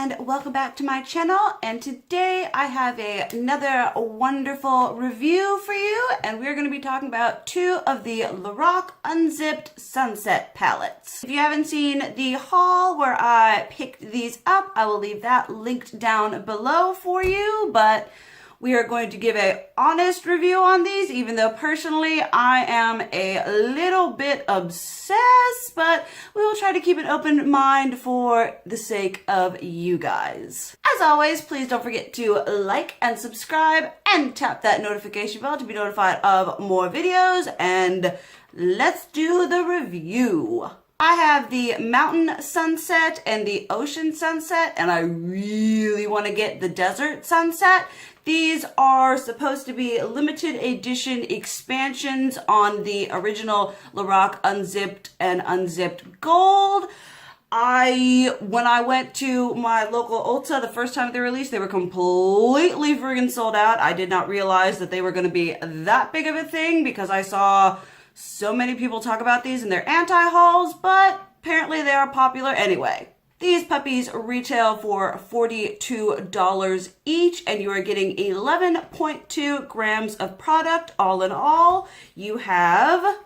and welcome back to my channel. And today I have another wonderful review for you, and we're going to be talking about two of the Lorac Unzipped Sunset palettes. If you haven't seen the haul where I picked these up, I will leave that linked down below for you, but we are going to give an honest review on these, even though personally I am a little bit obsessed, but we will try to keep an open mind for the sake of you guys. As always, please don't forget to like and subscribe and tap that notification bell to be notified of more videos, and let's do the review. I have the Mountain Sunset and the Ocean Sunset, and I really want to get the Desert Sunset. These are supposed to be limited edition expansions on the original Lorac Unzipped and Unzipped Gold. When I went to my local Ulta the first time they released, they were completely friggin' sold out. I did not realize that they were going to be that big of a thing because I saw so many people talk about these in their anti-hauls, but apparently they are popular anyway. These puppies retail for $42 each, and you are getting 11.2 grams of product. All in all, you have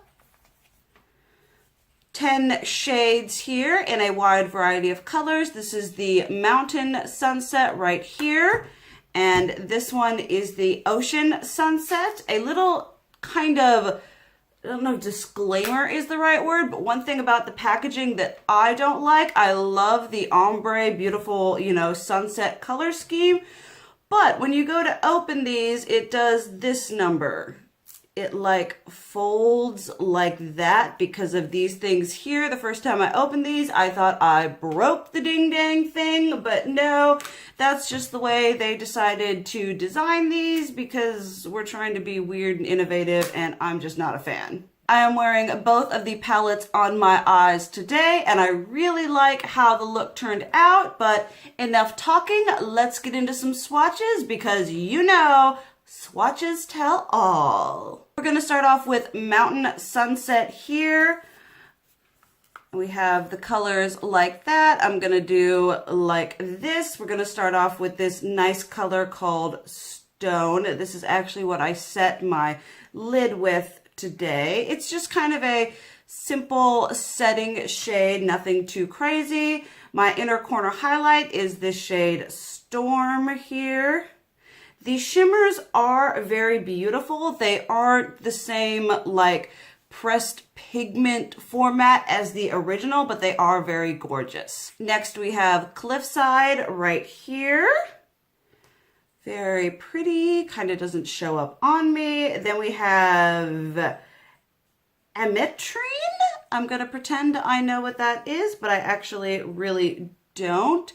10 shades here in a wide variety of colors. This is the Mountain Sunset right here, and this one is the Ocean Sunset. A little kind of, I don't know if disclaimer is the right word, but one thing about the packaging that I don't like, I love the ombre, beautiful, sunset color scheme. But when you go to open these, it does this number. It like folds like that because of these things here. The first time I opened these, I thought I broke the ding dang thing, but no, that's just the way they decided to design these because we're trying to be weird and innovative, and I'm just not a fan. I am wearing both of the palettes on my eyes today, and I really like how the look turned out, but enough talking, let's get into some swatches because swatches tell all. We're going to start off with Mountain Sunset here. We have the colors like that. I'm going to do like this. We're going to start off with this nice color called Stone. This is actually what I set my lid with today. It's just kind of a simple setting shade, nothing too crazy. My inner corner highlight is this shade Storm here. The shimmers are very beautiful. They aren't the same like pressed pigment format as the original, but they are very gorgeous. Next we have Cliffside right here. Very pretty, kind of doesn't show up on me. Then we have Ametrine. I'm gonna pretend I know what that is, but I actually really don't.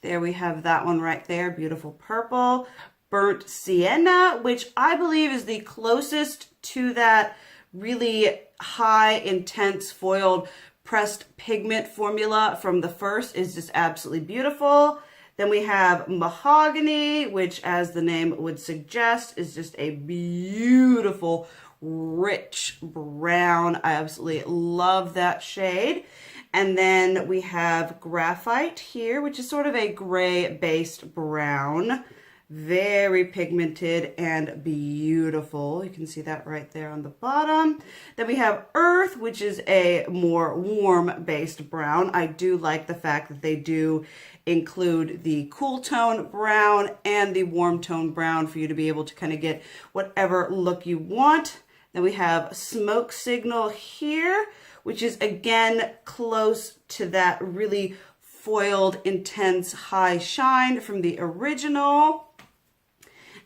There we have that one right there, beautiful purple. Burnt Sienna, which I believe is the closest to that really high, intense foiled pressed pigment formula from the first, is just absolutely beautiful. Then we have Mahogany, which as the name would suggest is just a beautiful, rich brown. I absolutely love that shade. And then we have Graphite here, which is sort of a gray-based brown. Very pigmented and beautiful. You can see that right there on the bottom. Then we have Earth, which is a more warm-based brown. I do like the fact that they do include the cool tone brown and the warm tone brown for you to be able to kind of get whatever look you want. Then we have Smoke Signal here, which is again close to that really foiled, intense high shine from the original.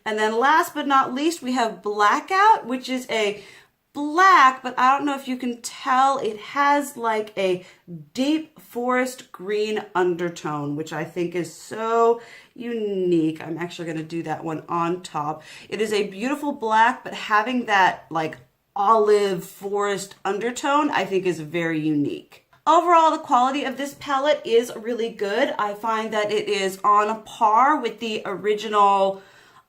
And then last but not least, we have Blackout, which is a black, but I don't know if you can tell, it has like a deep forest green undertone, which I think is so unique. I'm actually going to do that one on top. It is a beautiful black, but having that like olive forest undertone, I think is very unique. Overall, the quality of this palette is really good. I find that it is on par with the original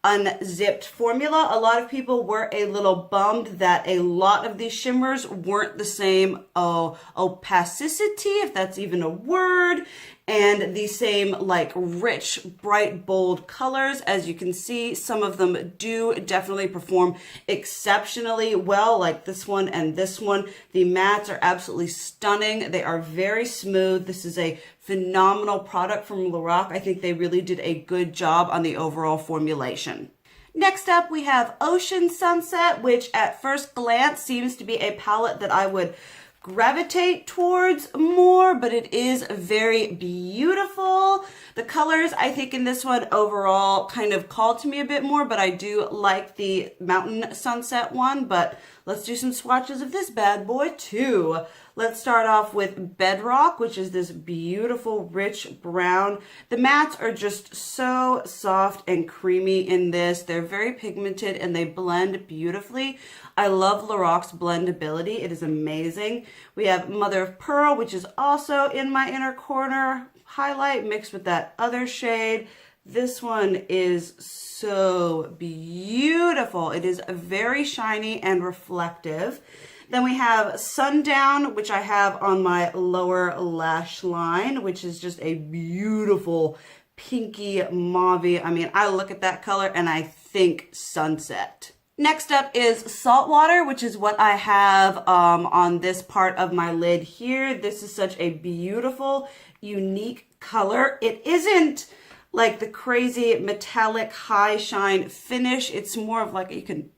Unzipped formula. A lot of people were a little bummed that a lot of these shimmers weren't the same opacity, if that's even a word, and the same like rich, bright, bold colors. As you can see, some of them do definitely perform exceptionally well, like this one and this one. The mattes are absolutely stunning. They are very smooth. This is a phenomenal product from Lorac. I think they really did a good job on the overall formulation. Next up, we have Ocean Sunset, which at first glance seems to be a palette that I would gravitate towards more, but it is very beautiful. The colors, I think in this one overall kind of called to me a bit more, but I do like the Mountain Sunset one. But let's do some swatches of this bad boy too. Let's start off with Bedrock, which is this beautiful rich brown. The mattes are just so soft and creamy in this. They're very pigmented and they blend beautifully. I love Lorac's blendability. It is amazing. We have Mother of Pearl, which is also in my inner corner highlight mixed with that other shade. This one is so beautiful. It is very shiny and reflective. Then we have Sundown, which I have on my lower lash line, which is just a beautiful pinky mauve. I mean, I look at that color and I think sunset. Next up is Saltwater, which is what I have on this part of my lid here. This is such a beautiful, unique color. It isn't like the crazy metallic high shine finish. It's more of like, you can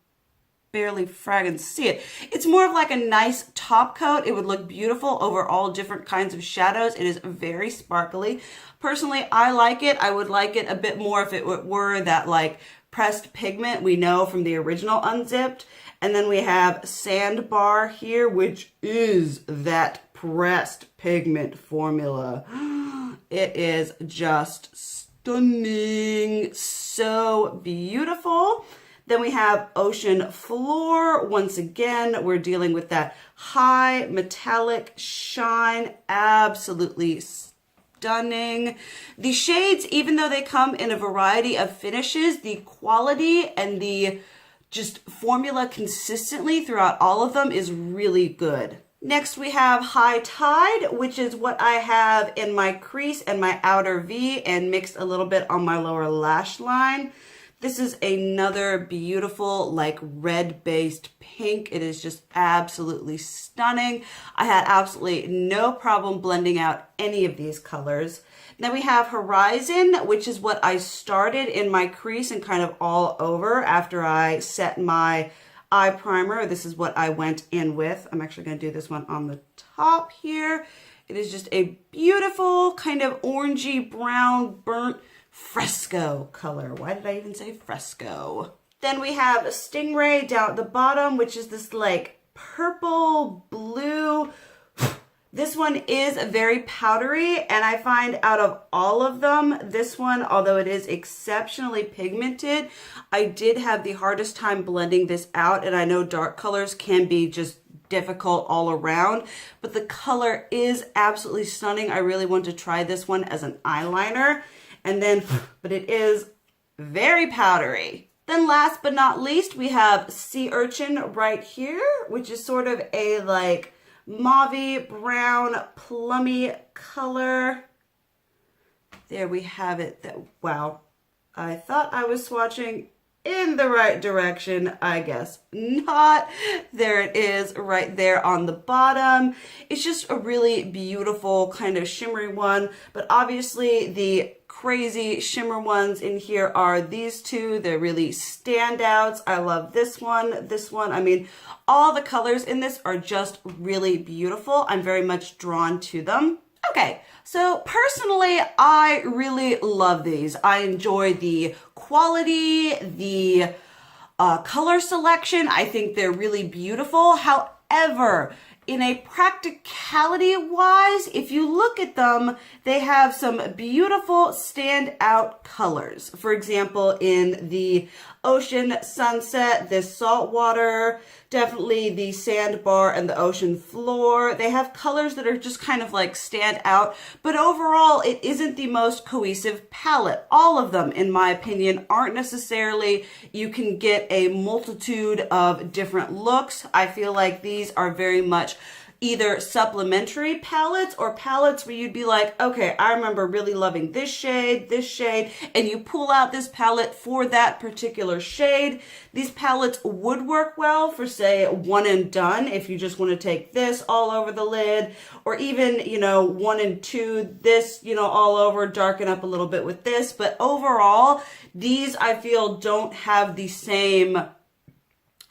barely fragging see it. It's more of like a nice top coat. It would look beautiful over all different kinds of shadows. It is very sparkly. Personally, I like it. I would like it a bit more if it were that like pressed pigment we know from the original Unzipped. And then we have Sandbar here, which is that pressed pigment formula. It is just stunning. So beautiful. Then we have Ocean Floor. Once again, we're dealing with that high metallic shine. Absolutely stunning. The shades, even though they come in a variety of finishes, the quality and the just formula consistently throughout all of them is really good. Next, we have High Tide, which is what I have in my crease and my outer V and mixed a little bit on my lower lash line. This is another beautiful, like red-based pink. It is just absolutely stunning. I had absolutely no problem blending out any of these colors. Then we have Horizon, which is what I started in my crease and kind of all over after I set my eye primer. This is what I went in with. I'm actually going to do this one on the top here. It is just a beautiful kind of orangey brown burnt fresco color. Why did I even say fresco? Then we have Stingray down at the bottom, which is this like purple blue. This one is very powdery, and I find out of all of them, this one, although it is exceptionally pigmented, I did have the hardest time blending this out, and I know dark colors can be just difficult all around, but the color is absolutely stunning. I really want to try this one as an eyeliner. And then, but it is very powdery. Then last but not least, we have Sea Urchin right here, which is sort of a like mauve brown plummy color. There we have it. Wow, I thought I was swatching in the right direction. I guess not. There it is right there on the bottom. It's just a really beautiful kind of shimmery one, but obviously the crazy shimmer ones in here are these two. They're really standouts. I love this one, this one. I mean, all the colors in this are just really beautiful. I'm very much drawn to them. Okay, so personally, I really love these. I enjoy the quality, the color selection. I think they're really beautiful. However, in a practicality wise, if you look at them, they have some beautiful standout colors. For example, in the Ocean Sunset, this Saltwater, definitely the Sandbar and the Ocean Floor, they have colors that are just kind of like stand out, but overall it isn't the most cohesive palette. All of them, in my opinion, aren't necessarily, you can get a multitude of different looks. I feel like these are very much either supplementary palettes or palettes where you'd be like, okay, I remember really loving this shade, and you pull out this palette for that particular shade. These palettes would work well for, say, one and done if you just want to take this all over the lid, or even, you know, 1 and 2, this, you know, all over, darken up a little bit with this. But overall, these I feel don't have the same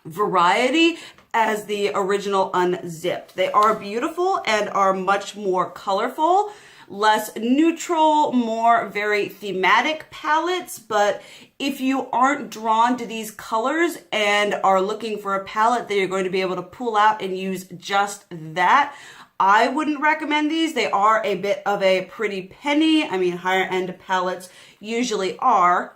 variety as the original Unzipped. They are beautiful and are much more colorful, less neutral, more very thematic palettes. But if you aren't drawn to these colors and are looking for a palette that you're going to be able to pull out and use just that, I wouldn't recommend these. They are a bit of a pretty penny. I mean, higher end palettes usually are.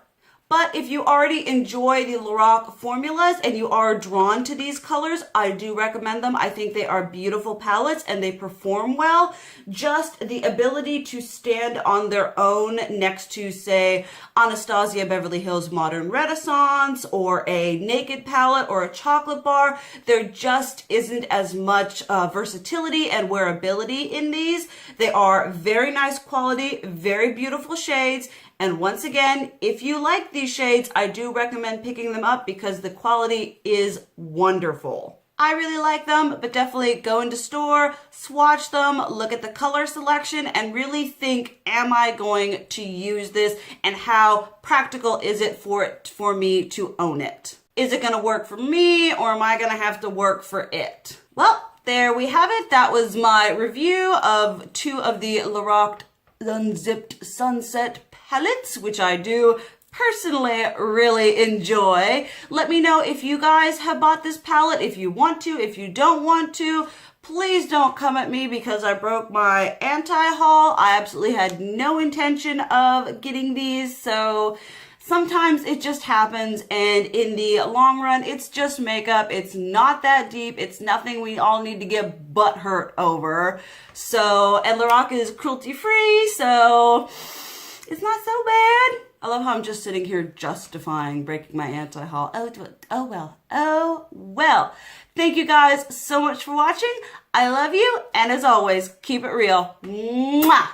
But if you already enjoy the Lorac formulas and you are drawn to these colors, I do recommend them. I think they are beautiful palettes and they perform well. Just the ability to stand on their own next to, say, Anastasia Beverly Hills Modern Renaissance or a Naked palette or a chocolate bar, there just isn't as much versatility and wearability in these. They are very nice quality, very beautiful shades. And once again, if you like these shades, I do recommend picking them up because the quality is wonderful. I really like them, but definitely go into store, swatch them, look at the color selection, and really think, am I going to use this, and how practical is it for me to own it? Is it going to work for me, or am I going to have to work for it? Well, there we have it. That was my review of 2 of the Lorac Unzipped Sunset palettes, which I do personally really enjoy. Let me know if you guys have bought this palette, if you want to, if you don't want to. Please don't come at me because I broke my anti-haul. I absolutely had no intention of getting these, so sometimes it just happens, and in the long run, it's just makeup. It's not that deep. It's nothing we all need to get butthurt over. So, and Lorac is cruelty-free, so it's not so bad. I love how I'm just sitting here justifying breaking my anti-haul. Oh well. Thank you guys so much for watching. I love you, and as always, keep it real. Mwah!